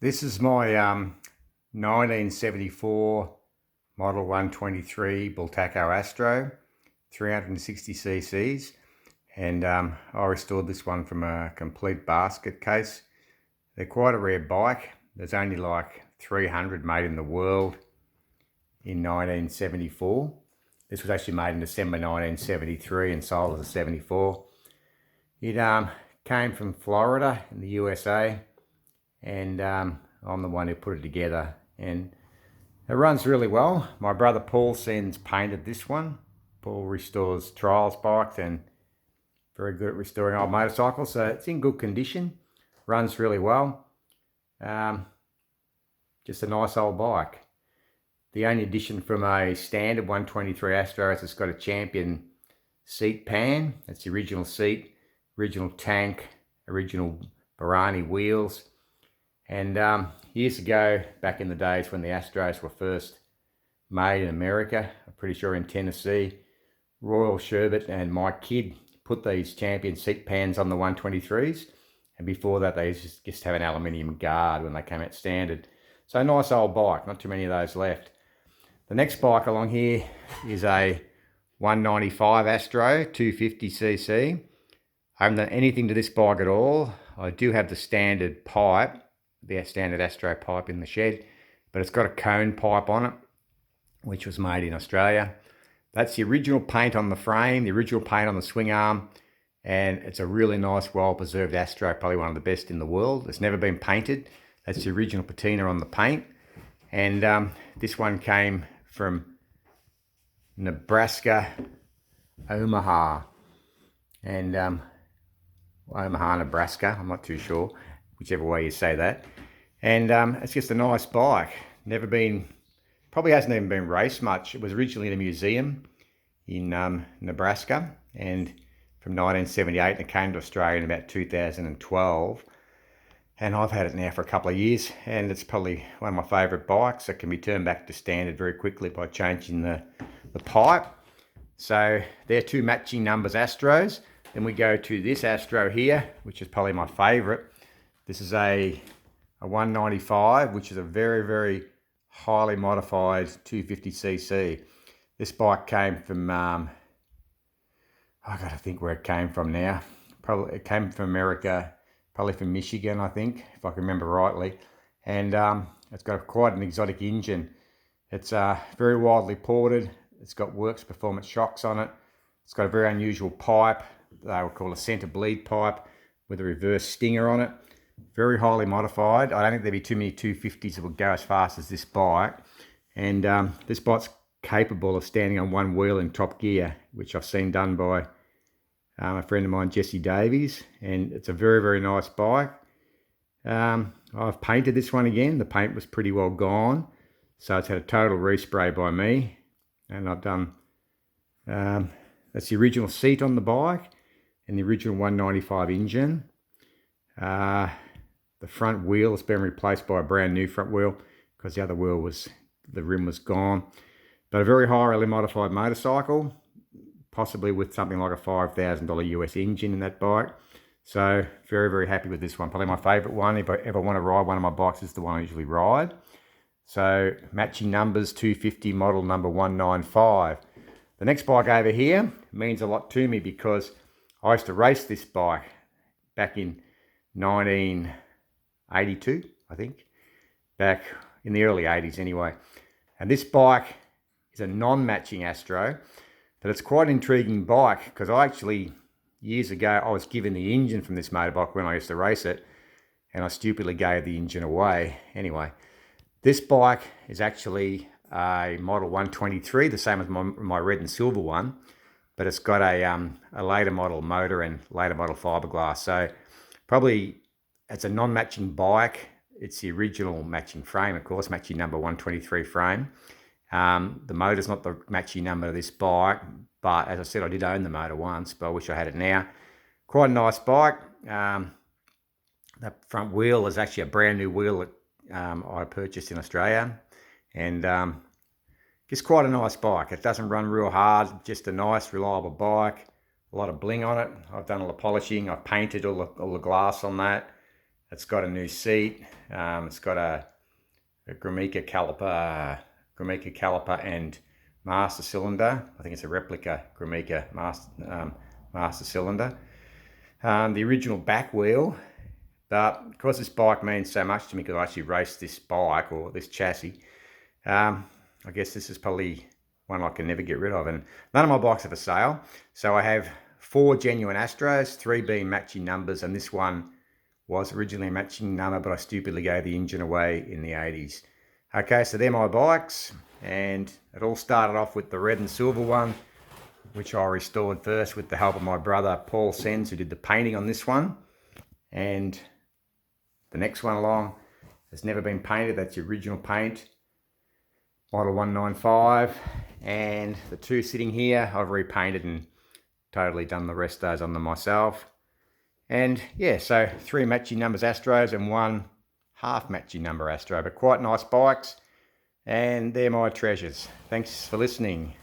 This is my 1974 Model 123 Bultaco Astro, 360 cc's, and I restored this one from a complete basket case. They're quite a rare bike. There's only like 300 made in the world in 1974. This was actually made in December 1973 and sold as a 74. It came from Florida in the USA, and I'm the one who put it together, and it runs really well. My brother Paul Sens painted this one. Paul restores trials bikes and very good at restoring old motorcycles, so it's in good condition, runs really well. Just a nice old bike. The only addition from a standard 123 Astro is it's got a Champion seat pan. That's the original seat, original tank, original Barani wheels. And years ago, back in the days when the Astros were first made in America, I'm pretty sure in Tennessee, Royal Sherbet and Mike Kidd put these Champion seat pans on the 123s. And before that, they used to just have an aluminium guard when they came out standard. So a nice old bike, not too many of those left. The next bike along here is a 195 Astro, 250cc. I haven't done anything to this bike at all. I do have the standard pipe, the standard Astro pipe in the shed, but it's got a cone pipe on it, which was made in Australia. That's the original paint on the frame, the original paint on the swing arm, and it's a really nice, well-preserved Astro, probably one of the best in the world. It's never been painted. That's the original patina on the paint, and this one came from Nebraska, Omaha, and Omaha, Nebraska, I'm not too sure, whichever way you say that. And it's just a nice bike. Probably hasn't even been raced much. It was originally in a museum in Nebraska, and from 1978, and it came to Australia in about 2012. And I've had it now for a couple of years, and it's probably one of my favourite bikes. It can be turned back to standard very quickly by changing the pipe. So they're two matching numbers Astros. Then we go to this Astro here, which is probably my favourite. This is a 195, which is a very, very highly modified 250cc. This bike came from, I got to think where it came from now. Probably it came from America, probably from Michigan, I think, if I can remember rightly. And it's got quite an exotic engine. It's very widely ported. It's got Works performance shocks on it. It's got a very unusual pipe. They would call a centre bleed pipe with a reverse stinger on it. Very highly modified. I don't think there'd be too many 250s that would go as fast as this bike. And this bike's capable of standing on one wheel in top gear, which I've seen done by a friend of mine, Jesse Davies. And it's a very, very nice bike. I've painted this one again. The paint was pretty well gone, so it's had a total respray by me. And I've done, that's the original seat on the bike and the original 195 engine. The front wheel has been replaced by a brand new front wheel because the other wheel the rim was gone. But a very highly modified motorcycle, possibly with something like a $5,000 US engine in that bike. So very, very happy with this one. Probably my favourite one. If I ever want to ride one of my bikes, is the one I usually ride. So matching numbers, 250 model number 195. The next bike over here means a lot to me because I used to race this bike back in 1982, I think, back in the early 80s anyway. And this bike is a non-matching Astro, but it's quite an intriguing bike because I actually, years ago, I was given the engine from this motorbike when I used to race it, and I stupidly gave the engine away. Anyway, this bike is actually a Model 123, the same as my red and silver one, but it's got a later model motor and later model fiberglass. So probably it's a non-matching bike. It's the original matching frame, of course, matching number 123 frame. The motor's not the matching number of this bike, but as I said, I did own the motor once, but I wish I had it now. Quite a nice bike. That front wheel is actually a brand new wheel that I purchased in Australia, and just quite a nice bike. It doesn't run real hard, just a nice, reliable bike. A lot of bling on it. I've done all the polishing. I've painted all the glass on that. It's got a new seat. It's got a Gramica caliper and master cylinder. I think it's a replica Gramica master cylinder. The original back wheel, but because this bike means so much to me, because I actually raced this bike or this chassis, I guess this is probably one I can never get rid of. And none of my bikes are for sale. So I have 4 genuine Astros, 3 being matching numbers, and this one was originally a matching number, but I stupidly gave the engine away in the 80s. Okay, so they're my bikes, and it all started off with the red and silver one, which I restored first with the help of my brother Noel Sens, who did the painting on this one. And the next one along has never been painted. That's the original paint, model 195. And the 2 sitting here, I've repainted and totally done the restos on them myself. And yeah, so 3 matching numbers Astros and 1 half matching number Astro, but quite nice bikes, and they're my treasures. Thanks for listening.